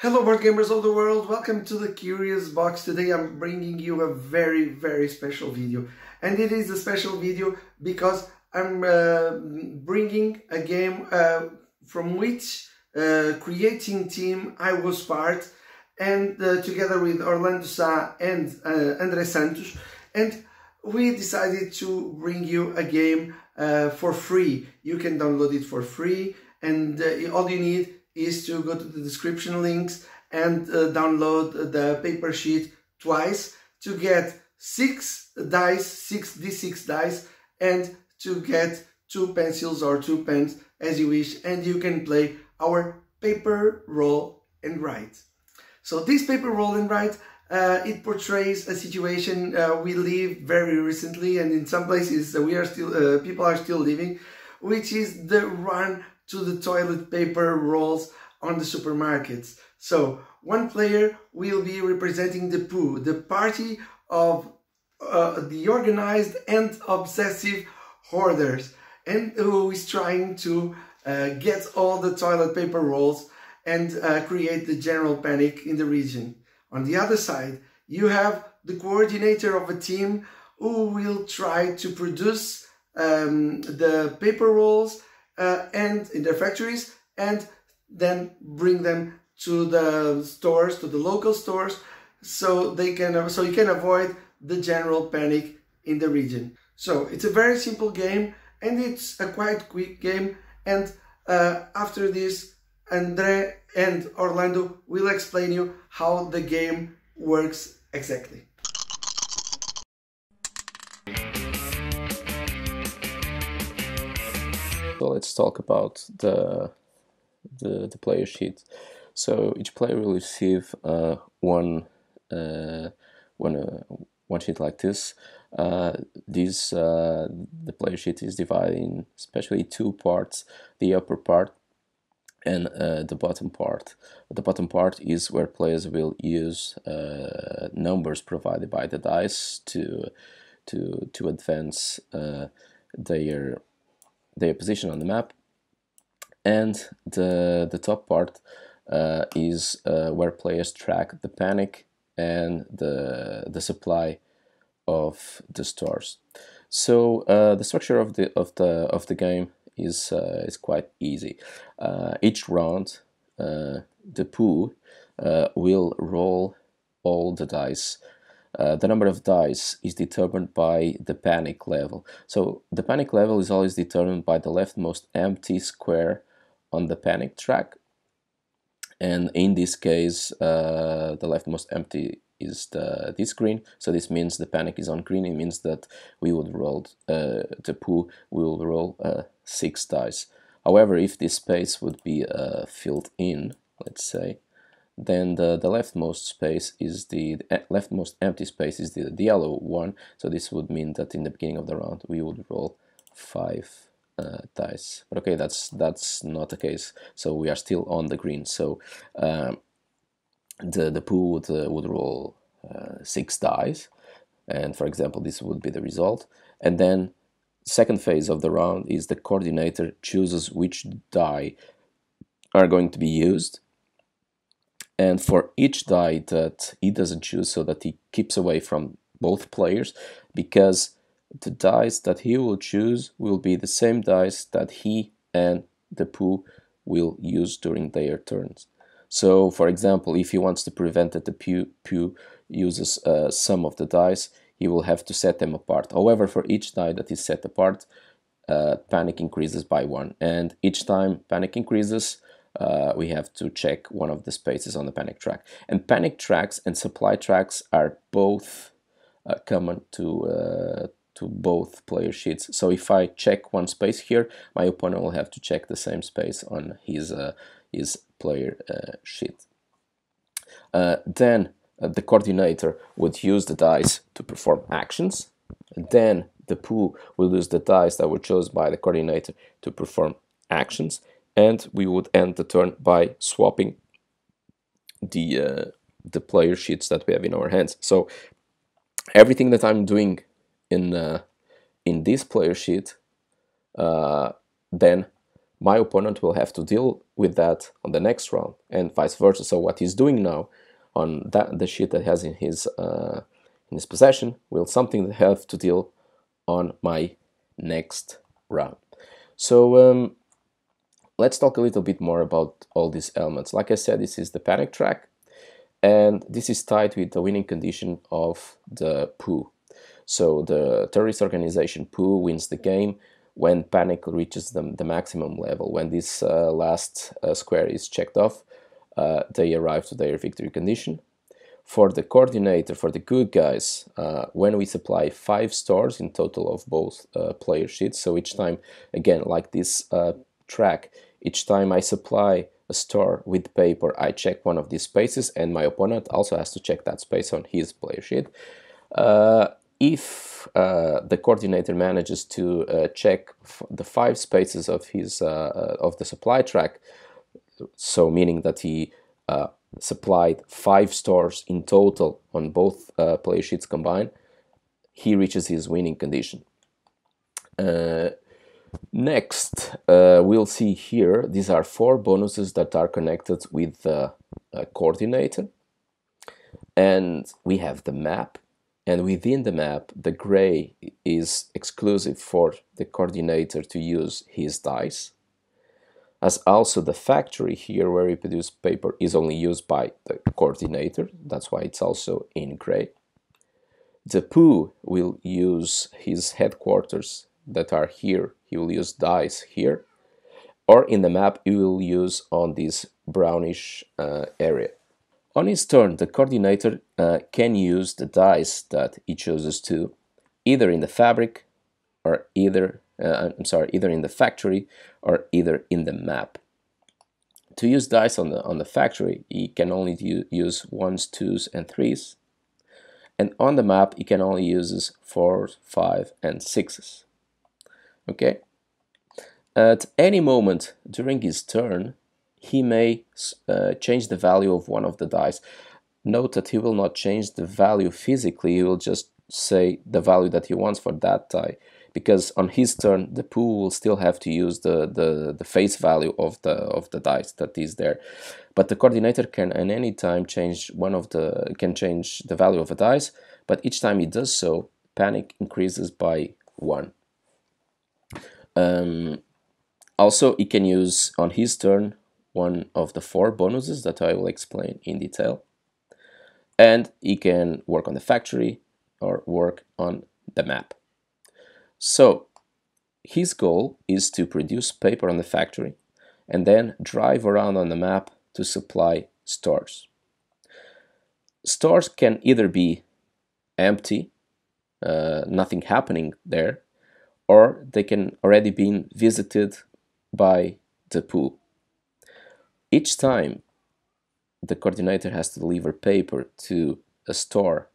Hello board gamers of the world, welcome to the Curious Box. Today I'm bringing you a very special video, and it is a special video because I'm bringing a game from which creating team I was part, and together with Orlando Sá and André Santos, and we decided to bring you a game for free. You can download it for free, and all you need is to go to the description links and download the paper sheet twice to get 6 dice, 6d6 dice, and to get 2 pencils or 2 pens as you wish, and you can play our paper roll and write. So this paper roll and write, it portrays a situation we live very recently, and in some places we are still people are still living, which is the run to the toilet paper rolls on the supermarkets. So one player will be representing the poo, the party of the organized and obsessive hoarders, and who is trying to get all the toilet paper rolls and create the general panic in the region. On the other side, you have the coordinator of a team who will try to produce the paper rolls and in their factories, and then bring them to the stores, to the local stores, so you can avoid the general panic in the region. So it's a very simple game, and it's a quite quick game. And after this, André and Orlando will explain you how the game works exactly. So let's talk about the player sheet. So each player will receive one sheet like this. The player sheet is divided in especially 2 parts: the upper part and the bottom part. The bottom part is where players will use numbers provided by the dice to advance their position on the map, and the top part is where players track the panic and the supply of the stores. So the structure of the game is quite easy. Each round, the poo will roll all the dice. The number of dice is determined by the panic level. So the panic level is always determined by the leftmost empty square on the panic track, and in this case the leftmost empty is this green, so this means the panic is on green. It means that we would roll the poo will roll 6 dice. However, if this space would be filled in, let's say, then the leftmost space is the leftmost empty space is the yellow one. So this would mean that in the beginning of the round we would roll 5 dice. But okay, that's not the case. So we are still on the green. So the poo would roll 6 dice, and for example, this would be the result. And then second phase of the round is the coordinator chooses which die are going to be used. And for each die that he doesn't choose, so that he keeps away from both players, because the dice that he will choose will be the same dice that he and the poo will use during their turns. So, for example, if he wants to prevent that the poo uses some of the dice, he will have to set them apart. However, for each die that is set apart, panic increases by 1. And each time panic increases, we have to check one of the spaces on the panic track. And panic tracks and supply tracks are both common to both player sheets. So if I check one space here, my opponent will have to check the same space on his player sheet. Then the coordinator would use the dice to perform actions. Then the poo will use the dice that were chosen by the coordinator to perform actions. And we would end the turn by swapping the player sheets that we have in our hands. So everything that I'm doing in this player sheet then my opponent will have to deal with that on the next round, and vice versa. So what he's doing now on the sheet that has in his possession will something have to deal on my next round. So let's talk a little bit more about all these elements. Like I said, this is the panic track, and this is tied with the winning condition of the poo. So the terrorist organization poo wins the game when panic reaches the maximum level. When this last square is checked off, they arrive to their victory condition. For the coordinator, for the good guys, when we supply 5 stars in total of both player sheets, so each time, again, like this track, each time I supply a star with paper, I check one of these spaces, and my opponent also has to check that space on his player sheet. If the coordinator manages to check the 5 spaces of his of the supply track, so meaning that he supplied 5 stars in total on both player sheets combined, he reaches his winning condition. Next, we'll see here, these are 4 bonuses that are connected with the coordinator. And we have the map. And within the map, the gray is exclusive for the coordinator to use his dice. As also the factory here where we produce paper is only used by the coordinator. That's why it's also in gray. The poo will use his headquarters that are here. He will use dice here. Or in the map, he will use on this brownish area. On his turn, the coordinator can use the dice that he chooses to, either in the fabric or either in the factory or either in the map. To use dice on the factory, he can only use 1s, 2s, and 3s, and on the map he can only use 4s, 5s, and 6s. Okay. At any moment during his turn, he may change the value of one of the dice. Note that he will not change the value physically, he will just say the value that he wants for that die, because on his turn the pool will still have to use the face value of the dice that is there. But the coordinator can at any time change change the value of a dice, but each time he does so, panic increases by 1. Also, he can use on his turn one of the 4 bonuses that I will explain in detail. And he can work on the factory or work on the map. So, his goal is to produce paper on the factory and then drive around on the map to supply stores. Stores can either be empty, nothing happening there, or they can already be visited by the pool. Each time the coordinator has to deliver paper to a store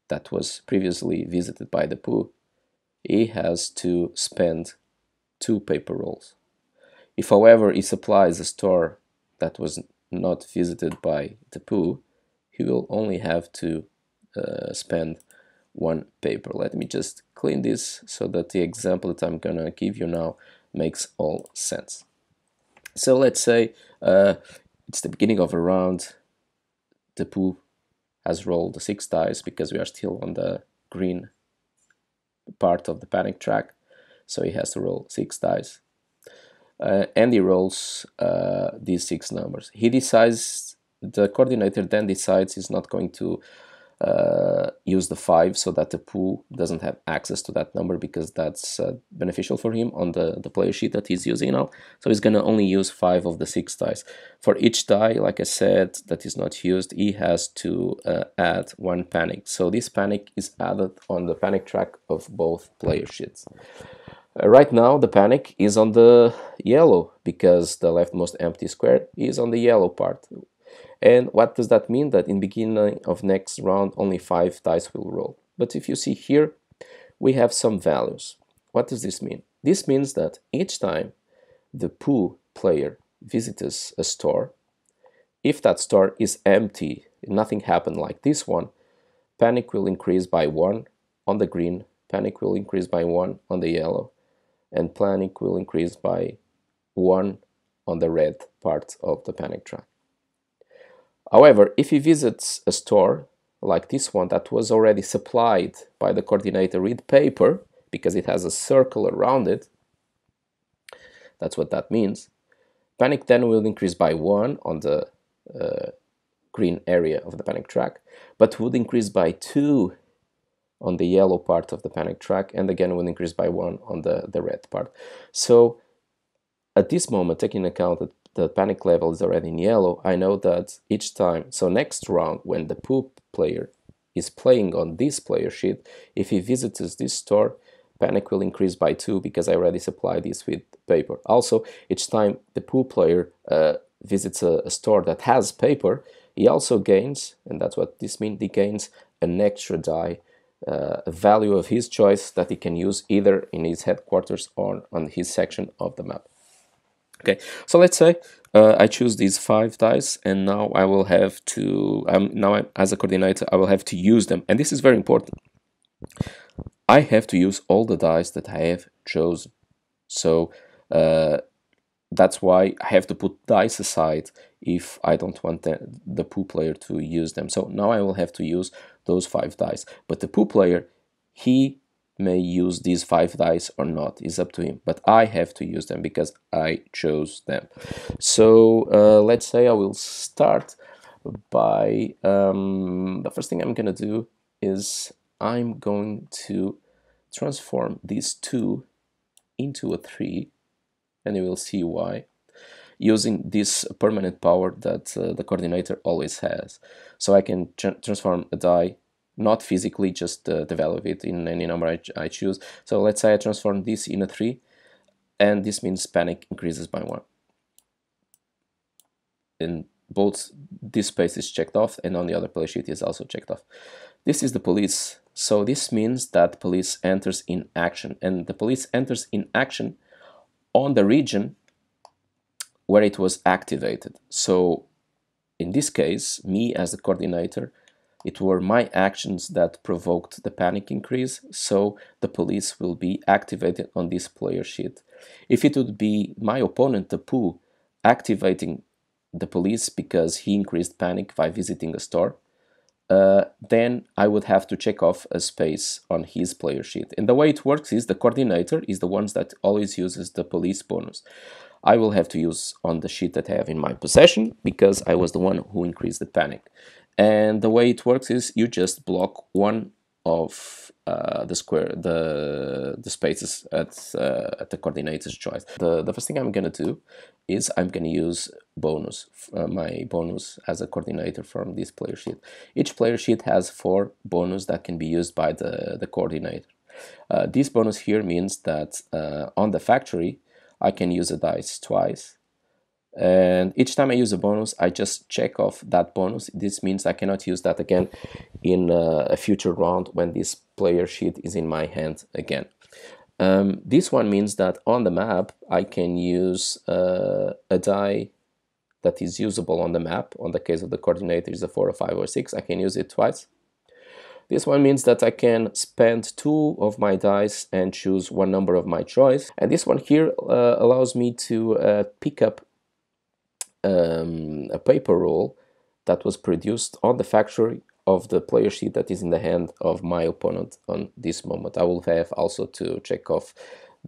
that was previously visited by the pool, he has to spend 2 paper rolls. If, however, he supplies a store that was not visited by the pool, he will only have to spend 1 paper. Let me just clean this so that the example that I'm gonna give you now makes all sense. So let's say it's the beginning of a round. The poo has rolled 6 dice because we are still on the green part of the panic track, so he has to roll 6 dice. And he rolls these 6 numbers. The coordinator then decides he's not going to use the 5 so that the pool doesn't have access to that number, because that's beneficial for him on the player sheet that he's using now. So he's going to only use 5 of the 6 dice. For each die, like I said, that is not used, he has to add 1 panic. So this panic is added on the panic track of both player sheets. Right now the panic is on the yellow because the leftmost empty square is on the yellow part. And what does that mean? That in the beginning of next round only 5 dice will roll. But if you see here, we have some values. What does this mean? This means that each time the poo player visits a store, if that store is empty, nothing happened like this one, panic will increase by 1 on the green, panic will increase by 1 on the yellow, and panic will increase by 1 on the red part of the panic track. However, if he visits a store like this one that was already supplied by the coordinator with paper, because it has a circle around it, that's what that means, panic then will increase by 1 on the green area of the panic track, but would increase by 2 on the yellow part of the panic track, and again will increase by 1 on the red part. So at this moment, taking into account that the panic level is already in yellow, I know that each time, so next round, when the poo player is playing on this player sheet, if he visits this store, panic will increase by 2 because I already supplied this with paper. Also, each time the poo player visits a store that has paper, he also gains, and that's what this means, he gains an extra die, a value of his choice that he can use either in his headquarters or on his section of the map. Okay, so let's say I choose these 5 dice, and now I will have to, as a coordinator, I will have to use them. And this is very important. I have to use all the dice that I have chosen. So that's why I have to put dice aside if I don't want the poo player to use them. So now I will have to use those 5 dice. But the poo player, he may use these 5 dice or not, it's up to him, but I have to use them because I chose them. So let's say I will start by the first thing I'm gonna do is I'm going to transform these 2 into a 3, and you will see why, using this permanent power that the coordinator always has. So I can transform a die, not physically, just the value of it in any number I choose. So let's say I transform this in a 3, and this means panic increases by 1. And both this space is checked off, and on the other play sheet is also checked off. This is the police. So this means that police enters in action, and the police enters in action on the region where it was activated. So in this case, me as the coordinator, it were my actions that provoked the panic increase, so the police will be activated on this player sheet. If it would be my opponent, the poo, activating the police because he increased panic by visiting a store, then I would have to check off a space on his player sheet. And the way it works is the coordinator is the ones that always uses the police bonus. I will have to use on the sheet that I have in my possession because I was the one who increased the panic. And the way it works is you just block one of the spaces at the coordinator's choice. The first thing I'm gonna do is I'm gonna use bonus, my bonus as a coordinator from this player sheet. Each player sheet has 4 bonus that can be used by the coordinator. This bonus here means that on the factory I can use a dice twice, and each time I use a bonus I just check off that bonus. This means I cannot use that again in a future round when this player sheet is in my hand again. This one means that on the map I can use a die that is usable on the map. On the case of the coordinator is a 4, a 5, or 6. I can use it twice. This one means that I can spend 2 of my dice and choose one number of my choice. And this one here allows me to pick up a paper roll that was produced on the factory of the player sheet that is in the hand of my opponent on this moment. I will have also to check off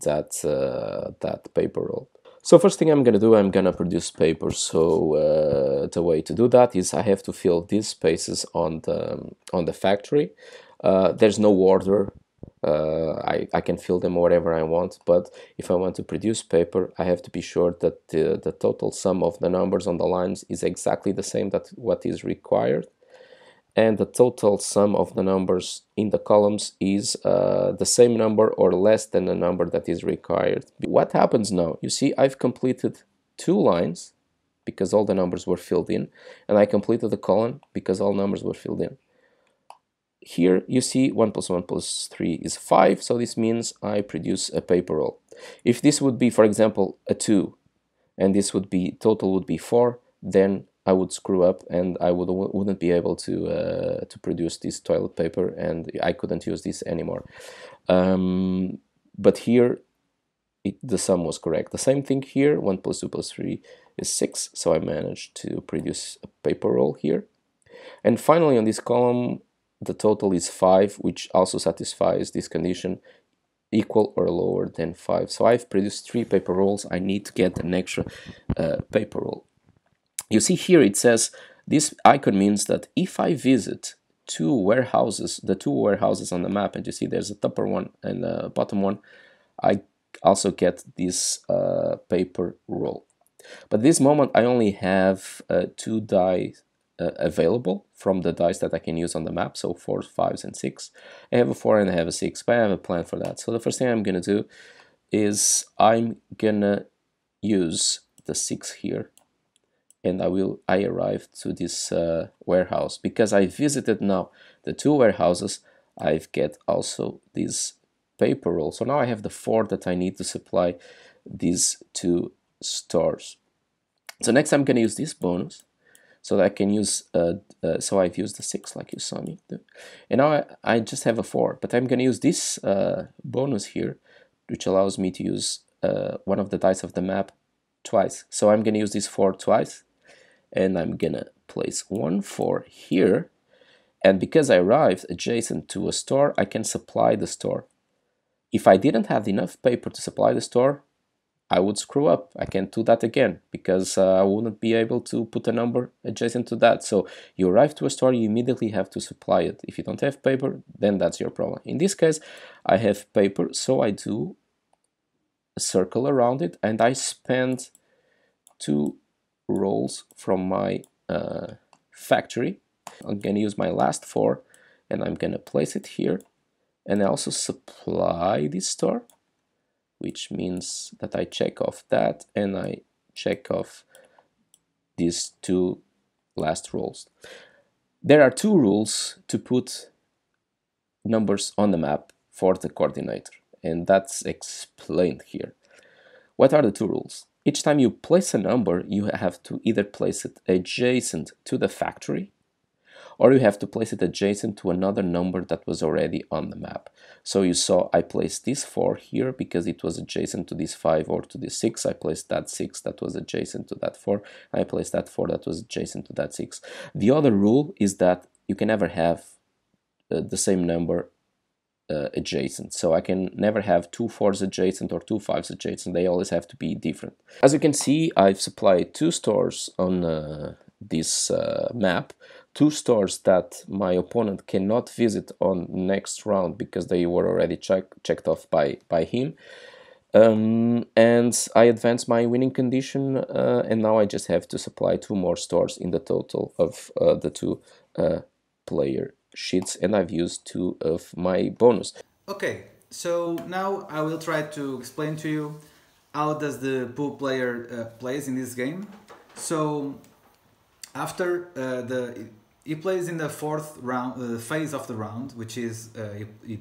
that paper roll. So first thing I'm gonna do, I'm gonna produce paper. So the way to do that is I have to fill these spaces on the factory. There's no order. I can fill them wherever I want, but if I want to produce paper, I have to be sure that the total sum of the numbers on the lines is exactly the same that what is required, and the total sum of the numbers in the columns is the same number or less than the number that is required. What happens now? You see, I've completed 2 lines because all the numbers were filled in, and I completed the column because all numbers were filled in. Here you see 1 plus 1 plus 3 is 5, so this means I produce a paper roll. If this would be, for example, a 2, and this would be, total would be 4, then I would screw up and I wouldn't be able to produce this toilet paper, and I couldn't use this anymore. But here the sum was correct. The same thing here, 1 plus 2 plus 3 is 6, so I managed to produce a paper roll here. And finally on this column, the total is 5, which also satisfies this condition, equal or lower than 5. So I've produced 3 paper rolls. I need to get an extra paper roll. You see here it says this icon means that if I visit two warehouses, the two warehouses on the map, and you see there's a upper one and a bottom one, I also get this paper roll. But this moment I only have 2 dice available from the dice that I can use on the map, so 4s, 5s, and 6. I have a 4 and I have a 6, but I have a plan for that. So the first thing I'm gonna do is I'm gonna use the 6 here, and I arrive to this warehouse. Because I visited now the 2 warehouses, I've get also this paper roll. So now I have the 4 that I need to supply these 2 stores. So next I'm going to use this bonus so that I can use, so I've used the 6 like you saw me do. And now I just have a 4, but I'm going to use this bonus here, which allows me to use one of the dice of the map twice. So I'm going to use this 4 twice, and I'm going to place 1 4 here. And because I arrived adjacent to a store, I can supply the store. If I didn't have enough paper to supply the store, I would screw up. I can't do that again because I wouldn't be able to put a number adjacent to that. So you arrive to a store, you immediately have to supply it. If you don't have paper, then that's your problem. In this case, I have paper, so I do a circle around it, and I spend 2 rolls from my factory. I'm going to use my last 4, and I'm going to place it here. And I also supply this store, which means that I check off that and I check off these 2 last rolls. There are 2 rules to put numbers on the map for the coordinator, and that's explained here. What are the 2 rules? Each time you place a number, you have to either place it adjacent to the factory, or you have to place it adjacent to another number that was already on the map. So you saw I placed this 4 here because it was adjacent to this 5 or to this 6. I placed that 6 that was adjacent to that 4. I placed that 4 that was adjacent to that 6. The other rule is that you can never have the same number adjacent. So I can never have 2 4s adjacent or 2 5s adjacent. They always have to be different. As you can see, I've supplied 2 stores on this map, 2 stores that my opponent cannot visit on next round because they were already checked off by him. And I advanced my winning condition, and now I just have to supply 2 more stores in the total of the 2 player sheets, and I've used 2 of my bonus. Okay, so now I will try to explain to you how does the pool player plays in this game. So after he plays in the 4th round phase of the round, which is he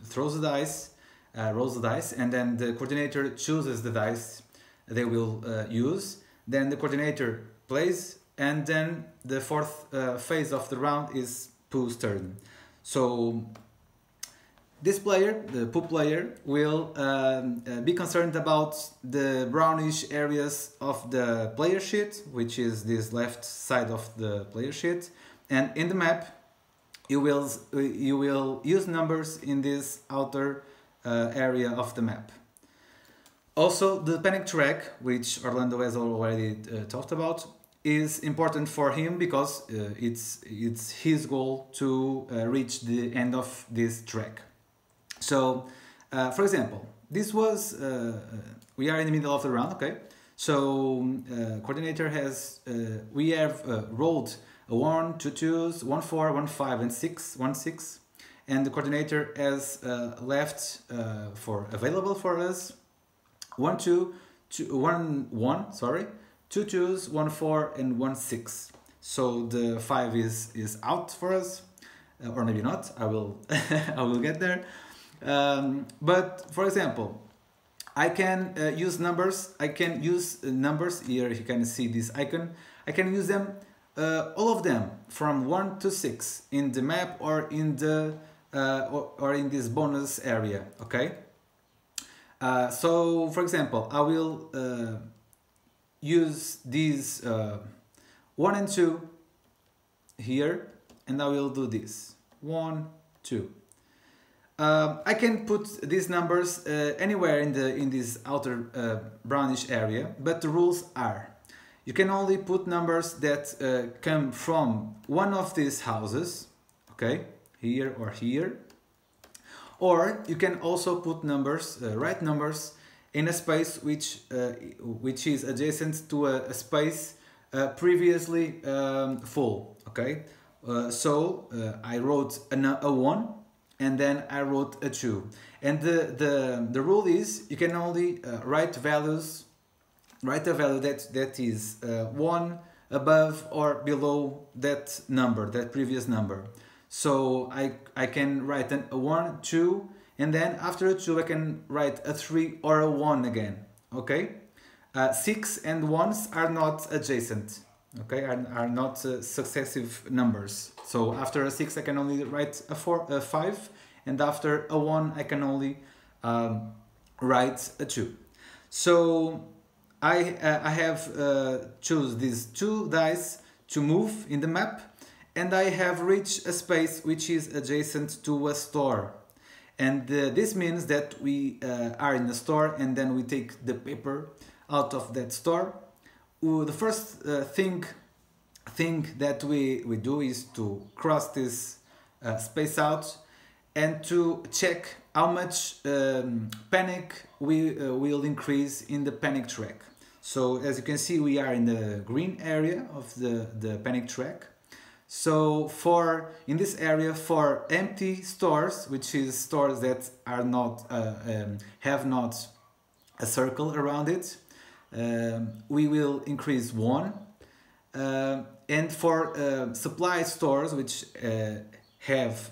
throws the dice, rolls the dice, and then the coordinator chooses the dice they will use. Then the coordinator plays, and then the 4th phase of the round is Pooh's turn. So this player, the Pooh player, will be concerned about the brownish areas of the player sheet, which is this left side of the player sheet, and in the map you will use numbers in this outer area of the map. Also, the panic track, which Orlando has already talked about, is important for him because it's his goal to reach the end of this track. So, for example, this was we are in the middle of the round, okay? So, coordinator has we have rolled a 1, 2 2s, 1 4, 1 5, and 6, 1 6, and the coordinator has left for available for us 1 2, 1 1, sorry, 2 2s, 1 4, and 1 6. So the 5 is out for us, or maybe not. I will I will get there. But for example, I can use numbers. I can use numbers here. You can see this icon. I can use them, all of them, from 1 to 6 in the map or in the or in this bonus area. Okay. So, for example, I will use these 1 and 2 here, and I will do this 1, 2. I can put these numbers anywhere in this outer brownish area, but the rules are: you can only put numbers that come from one of these houses, okay, here or here, or you can also put numbers, right numbers, in a space which is adjacent to a space previously full, okay. I wrote a 1, and then I wrote a 2, and the rule is you can only write a value that is 1 above or below that number, that previous number. So I can write a 1, 2, and then after a 2 I can write a 3 or a 1 again, okay. 6 and 1s are not adjacent, okay, are not successive numbers. So after a 6 I can only write a 5, and after a 1 I can only write a 2. So I have choose these 2 dice to move in the map, and I have reached a space which is adjacent to a store. And this means that we are in the store, and then we take the paper out of that store. The first thing that we do is to cross this space out and to check how much panic we will increase in the panic track. So as you can see, we are in the green area of the panic track. So in this area, for empty stores, which is stores that are not have not a circle around it, we will increase 1. And for supply stores which have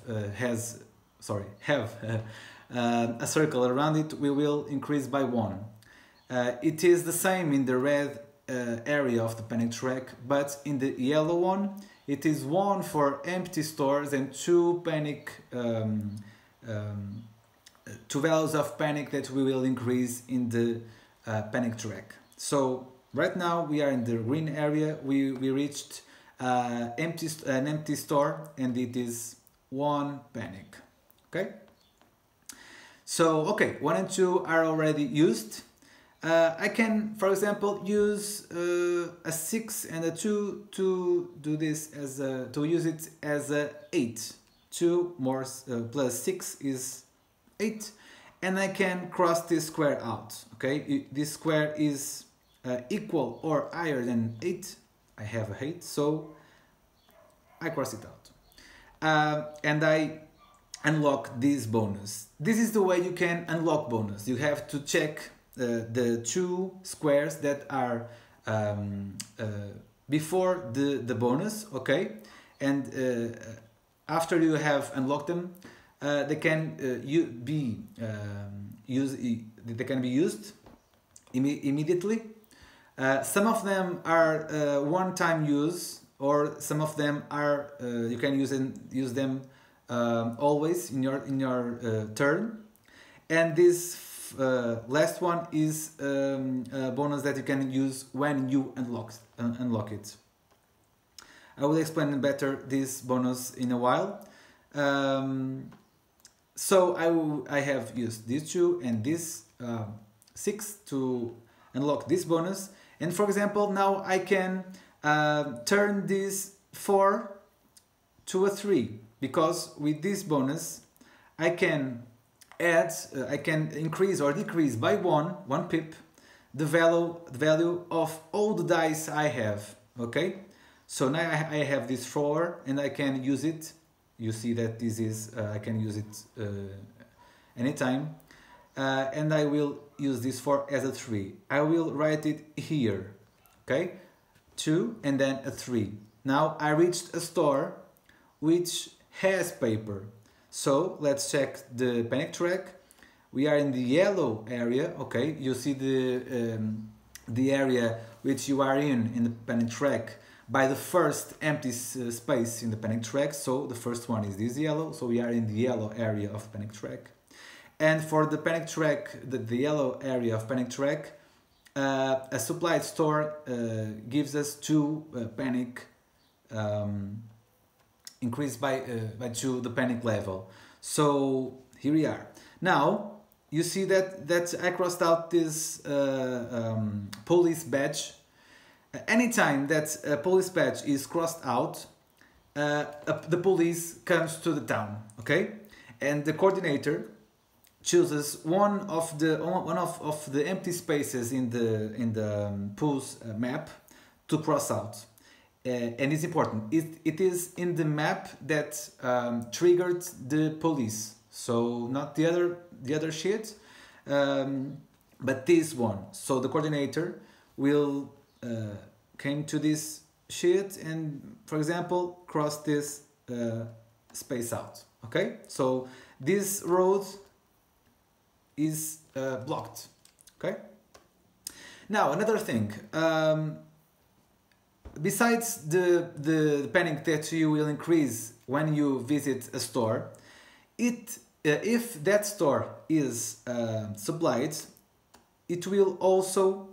a circle around it, we will increase by 1. It is the same in the red area of the panic track, but in the yellow one it is 1 for empty stores and 2 panic 2 values of panic that we will increase in the panic track. So right now we are in the green area. We reached an empty store, and it is 1 panic. Okay. So okay, 1 and 2 are already used. I can, for example, use a 6 and a 2 to do this to use it as a 8. 2 more plus 6 is 8, and I can cross this square out. Okay, this square is equal or higher than 8. I have a 8, so I cross it out, and I unlock this bonus. This is the way you can unlock bonus. You have to check the 2 squares that are before the bonus, okay, and after you have unlocked them, they can be used immediately. Some of them are one-time use, or some of them are you can use them always in your turn, and this last one is a bonus that you can use when you unlock it. I will explain better this bonus in a while. So I have used these 2 and this 6 to unlock this bonus, and for example now I can turn this 4 to a 3, because with this bonus I can I can increase or decrease by 1 pip the value of all the dice I have. Okay, so now I have this 4 and I can use it. You see that this is I can use it anytime, and I will use this 4 as a 3. I will write it here. Okay, 2 and then a 3. Now I reached a store which has paper. So let's check the panic track. We are in the yellow area. Okay, you see the area which you are in the panic track by the first empty space in the panic track. So the first one is this yellow. So we are in the yellow area of the panic track, And for the panic track, the yellow area of panic track, a supplied store gives us 2 panic, increased by 2 the panic level. So here we are. Now you see that I crossed out this police badge. Anytime that a police badge is crossed out, the police comes to the town, okay? And the coordinator chooses one of the empty spaces in the pool's map to cross out. And it's important. It is in the map that triggered the police. So not the other sheet, but this one. So the coordinator will came to this sheet and, for example, cross this space out. Okay, so this road is blocked. Okay. Now another thing. Besides the panic that you will increase when you visit a store, if that store is supplied, it will also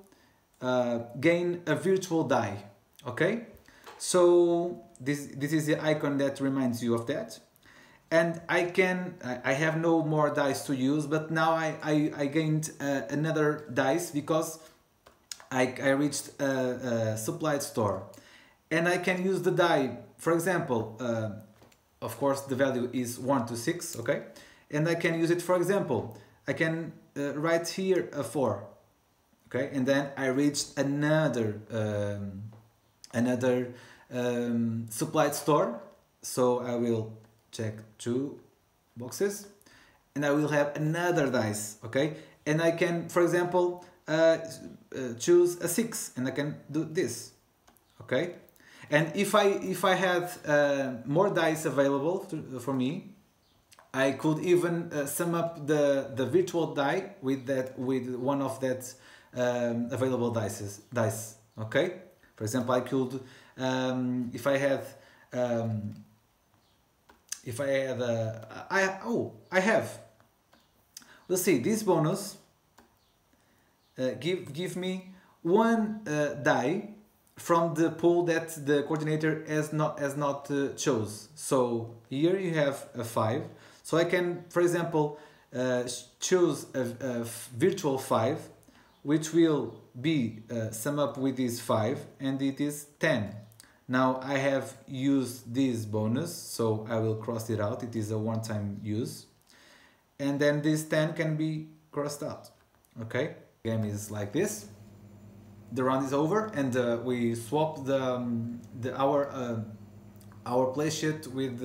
gain a virtual die. Okay, so this is the icon that reminds you of that. And I have no more dice to use, but now I gained another dice because I reached a supplied store, and I can use the die. For example, of course the value is 1 to 6, okay, and I can use it. For example, I can write here a 4, okay, and then I reached another supplied store. So I will check 2 boxes, and I will have another dice, okay, and I can, for example, choose a 6, and I can do this, okay. And if I had more dice available for me, I could even sum up the virtual die with one of that available dice, okay. For example, I could if I have, we'll see, this bonus give me 1 die from the pool that the coordinator has not chose. So here you have a 5. So I can, for example, choose a virtual 5, which will be sum up with this 5, and it is 10. Now I have used this bonus, so I will cross it out. It is a one-time use, and then this 10 can be crossed out. Okay, the game is like this. The round is over, and we swap our play sheet with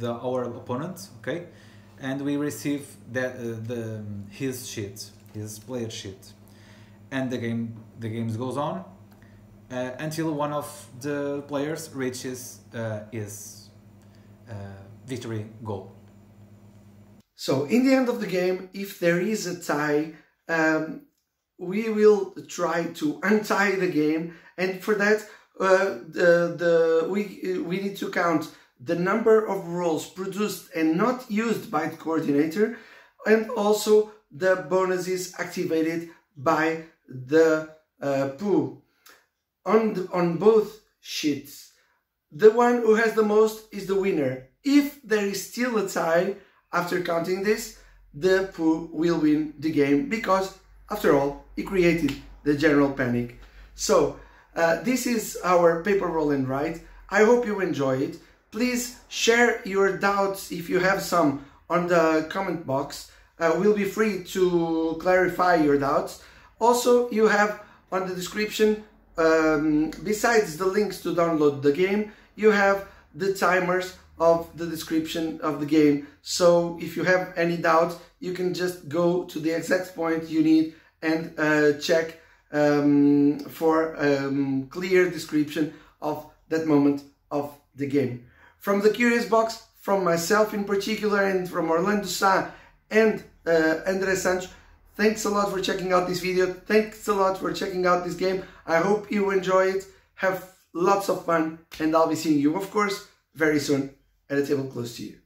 our opponent. Okay, and we receive his player sheet, and the game goes on until one of the players reaches his victory goal. So in the end of the game, if there is a tie, we will try to untie the game, and for that we need to count the number of rolls produced and not used by the coordinator, and also the bonuses activated by the pool. On both sheets, the one who has the most is the winner. If there is still a tie after counting this, the pool will win the game, because after all, he created the general panic. So this is our paper roll and write. I hope you enjoy it. Please share your doubts, if you have some, on the comment box. We'll be free to clarify your doubts. Also, you have on the description, besides the links to download the game, you have the timers of the description of the game. So if you have any doubt, you can just go to the exact point you need and check for clear description of that moment of the game. From the Curious Box, from myself in particular, and from Orlando Sá and André Santos, thanks a lot for checking out this video. Thanks a lot for checking out this game. I hope you enjoy it. Have lots of fun, and I'll be seeing you, of course, very soon at a table close to you.